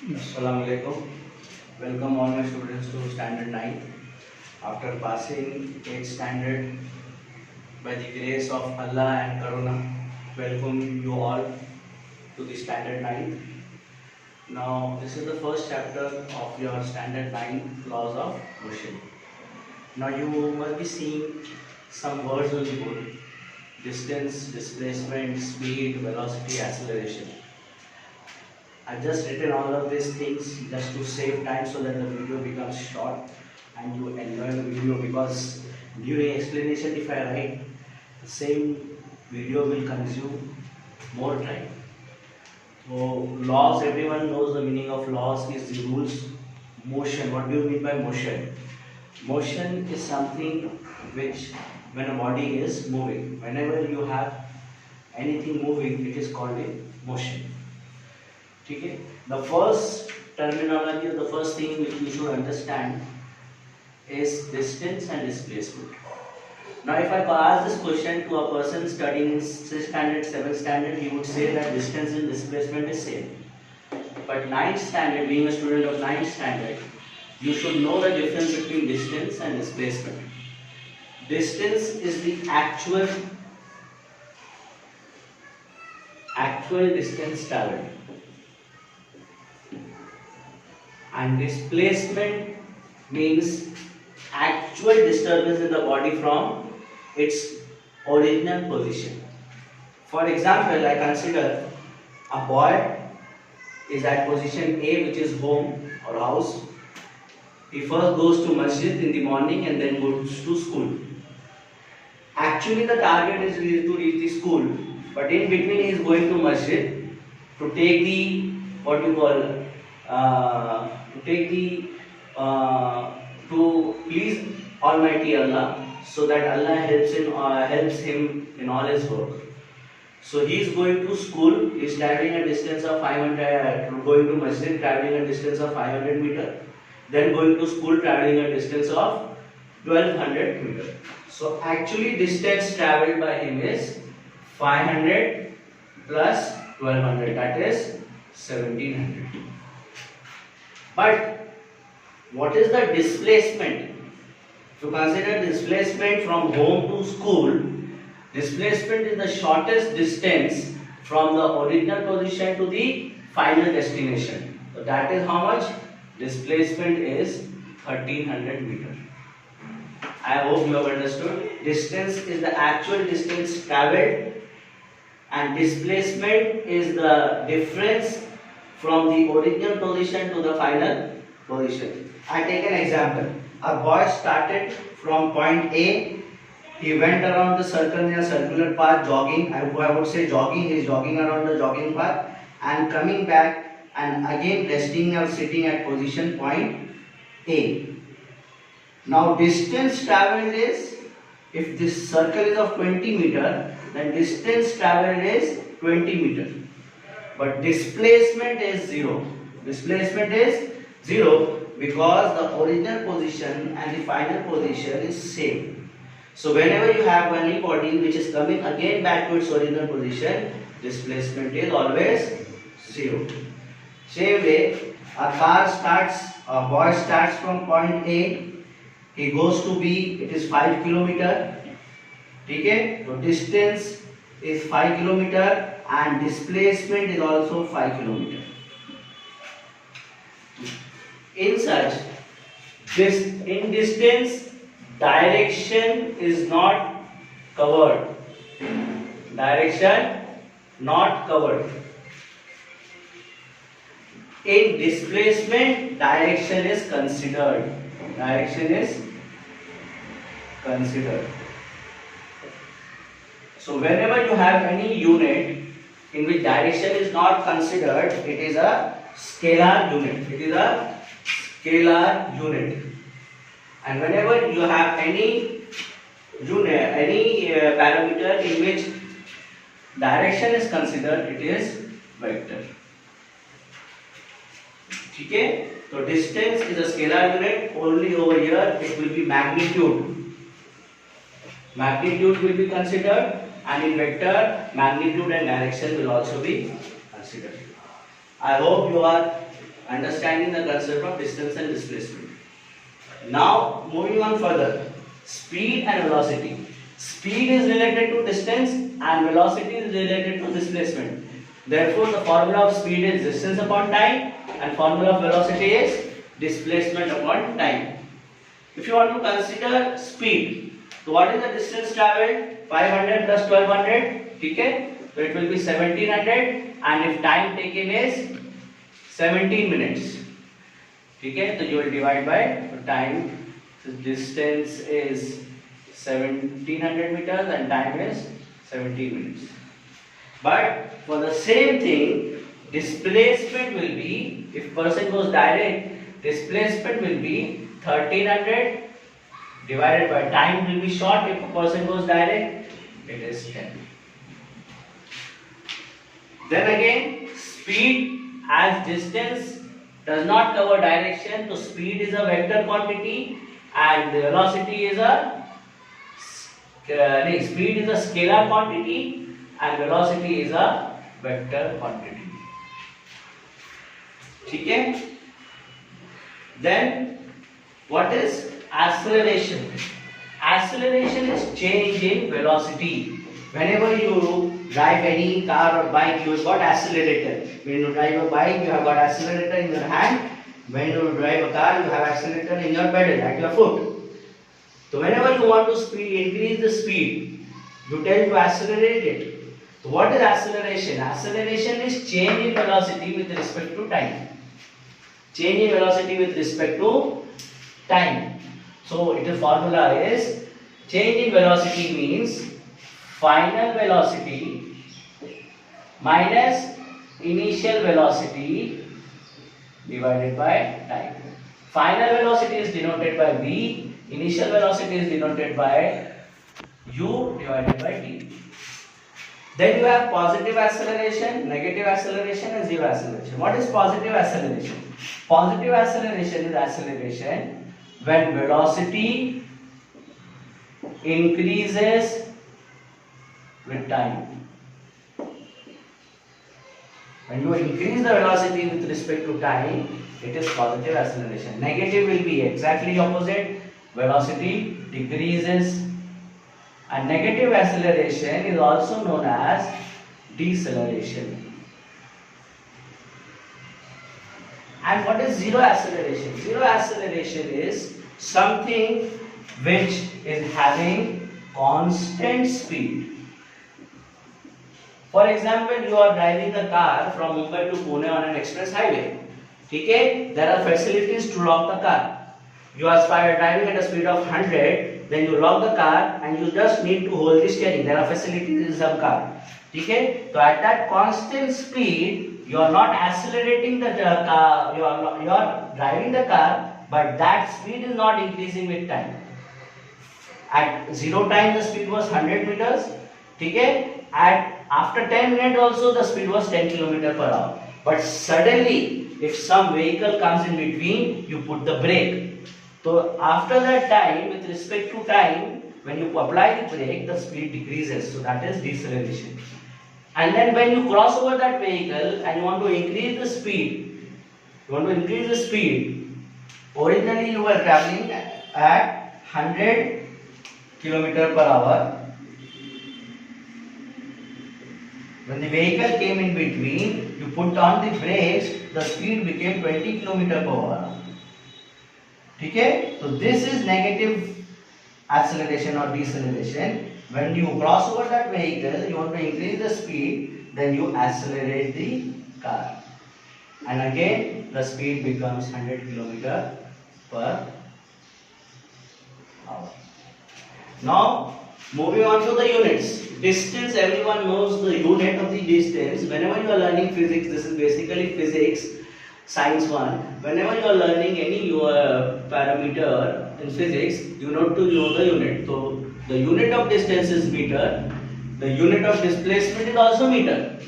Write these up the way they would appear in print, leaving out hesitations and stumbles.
Assalamu alaikum. Welcome all my students to standard 9. After passing 8th standard by the grace of Allah and Karuna, welcome you all to the standard 9. Now this is the first chapter of your standard 9 laws of motion. Now you must be seeing some words on the board: distance, displacement, speed, velocity, acceleration. I've just written all of these things just to save time so that the video becomes short and you enjoy the video, because during explanation if I write the same video will consume more time. So laws, everyone knows the meaning of laws is the rules. Motion, what do you mean by motion? Motion is something which when a body is moving, whenever you have anything moving, it is called a motion. ठीक है. The first terminology, the first thing which you should understand is distance and displacement. Now if I ask this question to a person studying 6th standard, 7th standard, he would say that distance and displacement is same. But 9th standard, being a student of 9th standard, you should know the difference between distance and displacement. Distance is the actual distance traveled, and displacement means actual disturbance in the body from its original position. For example, I consider a boy is at position A, which is home or house. He first goes to masjid in the morning and then goes to school. Actually the target is to reach the school, but in between he is going to masjid to take the, what you call, to please Almighty Allah, so that Allah helps him in all his work. So he is going to school. He is traveling a distance of 500. Going to masjid, traveling a distance of 500 meter. Then going to school, traveling a distance of 1200 meter. So actually distance traveled by him is 500 plus 1200. That is 1700. But what is the displacement? If you consider displacement from home to school, displacement is the shortest distance from the original position to the final destination. So that is how much? Displacement is 1300 meters. I hope you have understood. Distance is the actual distance traveled, and displacement is the difference from the original position to the final position. I take an example. A boy started from point A. He went around the circle near circular path jogging. I would say jogging. He is jogging around the jogging path and coming back and again resting or sitting at position point A. Now distance traveled is, if this circle is of 20 meter, then distance traveled is 20 meter. But displacement is 0. Displacement is 0 because the original position and the final position is same. So whenever you have any body which is coming again back to its original position, displacement is always 0. Same way, a boy starts from point A, he goes to B, it is 5 kilometer. Okay? So distance is 5 kilometer and displacement is also 5 kilometer. In such, in distance, direction is not covered. Direction not covered. In displacement, direction is considered. Direction is considered. So whenever you have any unit in which direction is not considered, it is a scalar unit. It is a scalar unit. And whenever you have any unit, any parameter in which direction is considered, it is vector. Okay? So distance is a scalar unit. Only over here it will be magnitude. Magnitude will be considered, and in vector, magnitude and direction will also be considered. I hope you are understanding the concept of distance and displacement. Now moving on further, speed and velocity. Speed is related to distance and velocity is related to displacement. Therefore, the formula of speed is distance upon time and formula of velocity is displacement upon time. If you want to consider speed, so what is the distance traveled? 500 plus 1200, okay? So it will be 1700, and if time taken is 17 minutes, okay? So you will divide by time. So distance is 1700 meters and time is 17 minutes. But for the same thing, displacement will be, if person goes direct, displacement will be 1300 divided by time will be short. If a person goes direct, it is 10. Then again, speed as distance does not cover direction, so speed is a vector quantity and the velocity is a speed is a scalar quantity and velocity is a vector quantity. Okay? Then what is acceleration? Acceleration is change in velocity. Whenever you drive any car or bike, you have got accelerator. When you drive a bike, you have got accelerator in your hand. When you drive a car, you have accelerator in your pedal, at your foot. So whenever you want to increase the speed, you tend to accelerate it. So what is acceleration? Acceleration is change in velocity with respect to time. Change in velocity with respect to time. So its formula is change in velocity means final velocity minus initial velocity divided by time. Final velocity is denoted by v, initial velocity is denoted by u divided by t. Then you have positive acceleration, negative acceleration and zero acceleration. What is positive acceleration? Positive acceleration is acceleration when velocity increases with time. When you increase the velocity with respect to time, it is positive acceleration. Negative will be exactly opposite. Velocity decreases, and negative acceleration is also known as deceleration. And what is zero acceleration? Zero acceleration is something which is having constant speed. For example, you are driving a car from Mumbai to Pune on an express highway. Okay? There are facilities to lock the car. You are driving at a speed of 100, then you lock the car and you just need to hold the steering. There are facilities in some car. Okay? So at that constant speed, you are not accelerating the car, you are driving the car, but that speed is not increasing with time. At 0 time the speed was 100 meters. Okay? After 10 minutes also the speed was 10 km per hour. But suddenly, if some vehicle comes in between, you put the brake. So after that time, with respect to time, when you apply the brake, the speed decreases. So that is deceleration. And then when you cross over that vehicle and you want to increase the speed, originally you were traveling at 100 km per hour. When the vehicle came in between, you put on the brakes, the speed became 20 km per hour. Okay? So this is negative acceleration or deceleration. When you cross over that vehicle, you want to increase the speed, then you accelerate the car. And again, the speed becomes 100 km per hour. Now, moving on to the units. Distance, everyone knows the unit of the distance. Whenever you are learning physics, this is basically physics, science 1. Whenever you are learning any parameter in physics, you need to know the unit. So, the unit of distance is meter. The unit of displacement is also meter.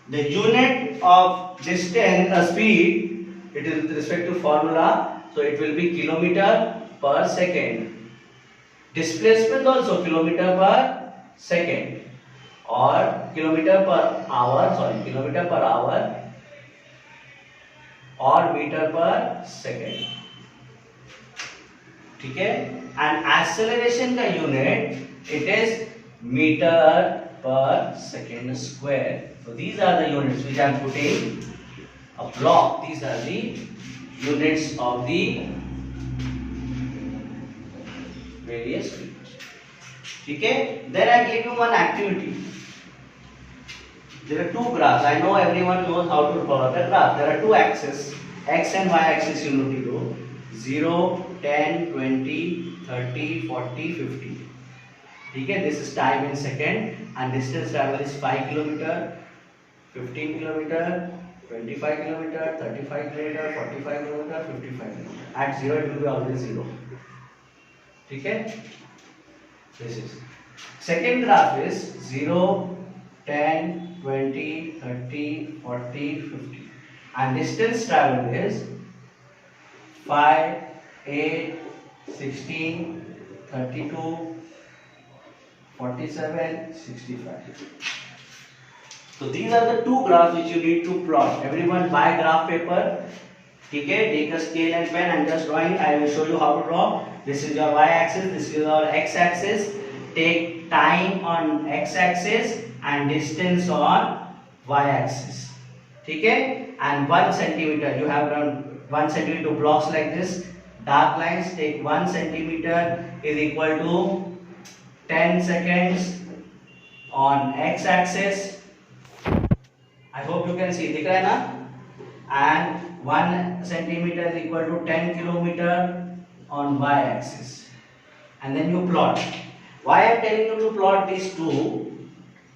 The unit of distance, speed, it is with respect to formula. So, it will be kilometer per second. Displacement also kilometer per second or kilometer per hour or meter per second. ठीक है, and acceleration का unit it is meter per second square. So these are the units which I am putting a block. These are the units of the various fields. ठीक है, then I give you one activity. There are two graphs. I know everyone knows how to draw the graph. There are two axes, x and y axis. You need to do 0, 10, 20, 30, 40, 50. ठीक है, this is time in second and distance travel is 5 kilometer, 15 kilometer, 25 kilometer, 35 kilometer, 45 kilometer, 55 kilometer. At 0 it will be always 0. ठीक है, this is second graph is 0, 10, 20, 30, 40, 50 and distance travel is 5, 8, 16, 32, 47, 65. So these are the two graphs which you need to plot. Everyone buy graph paper. ठीक है, take a scale and pen and just drawing. I will show you how to draw. This is your y axis, this is your x axis. Take time on x axis and distance on y axis. ठीक है, and 1 centimeter. You have around 1 centimeter blocks like this. Dark lines. Take 1 centimeter is equal to 10 seconds on x axis. I hope you can see. दिख रहा है ना? And 1 centimeter is equal to 10 kilometer on y axis. And then you plot. Why I am telling you to plot these two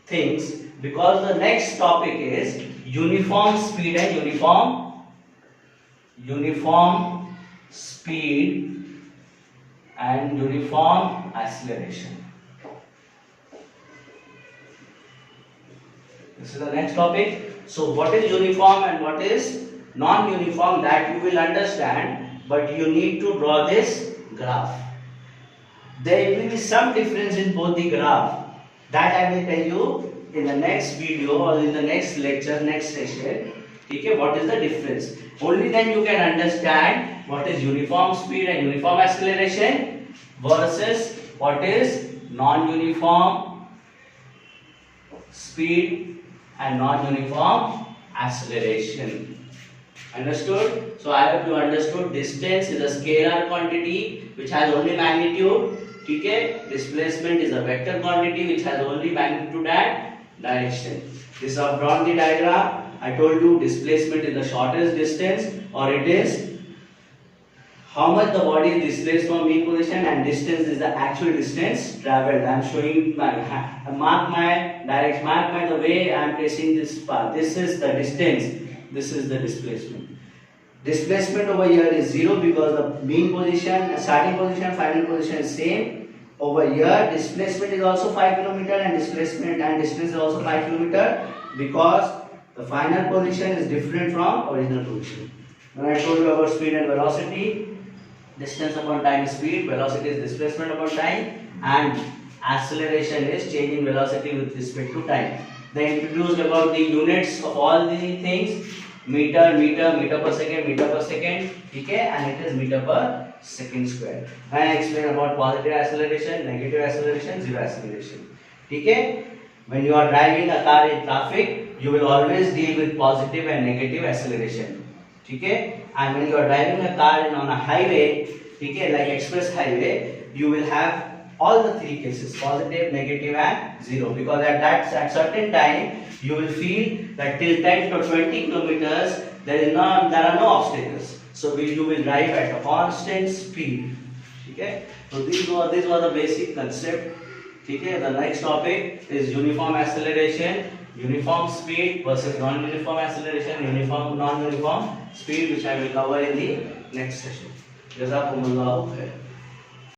things? Because the next topic is uniform speed and uniform speed and uniform acceleration. This is the next topic. So what is uniform and what is non-uniform, that you will understand, but you need to draw this graph. There will be some difference in both the graph. That I will tell you in the next video or in the next lecture, next session. Okay, what is the difference? Only then you can understand what is uniform speed and uniform acceleration versus what is non-uniform speed and non-uniform acceleration. Understood? So I hope you understood. Distance is a scalar quantity which has only magnitude. Okay? Displacement is a vector quantity which has only magnitude and direction. This is drawn the diagram. I told you displacement is the shortest distance, or it is how much the body is displaced from mean position, and distance is the actual distance traveled. I am showing mark my the way I am tracing this path. This is the distance. This is the displacement. Displacement over here is 0 because the mean position, starting position, final position is same. Over here, displacement is also 5 km and displacement and distance is also 5 km because the final position is different from original position. When I told you about speed and velocity, distance upon time is speed, velocity is displacement upon time, and acceleration is change in velocity with respect to time. They introduced about the units of all the things: meter per second, okay, and it is meter per second square. And I explain about positive acceleration, negative acceleration, zero acceleration. Okay, when you are driving a car in traffic, you will always deal with positive and negative acceleration. Okay, and when you are driving a car on a highway, okay, like express highway, you will have all the three cases: positive, negative, and zero. Because at certain time you will feel that till 10 to 20 kilometers there are no obstacles. So you will drive at a constant speed. Okay, so these were the basic concept. Okay, the next topic is uniform acceleration, uniform speed versus non-uniform acceleration, uniform non-uniform speed, which I will cover in the next session. Jazakumullahu khair.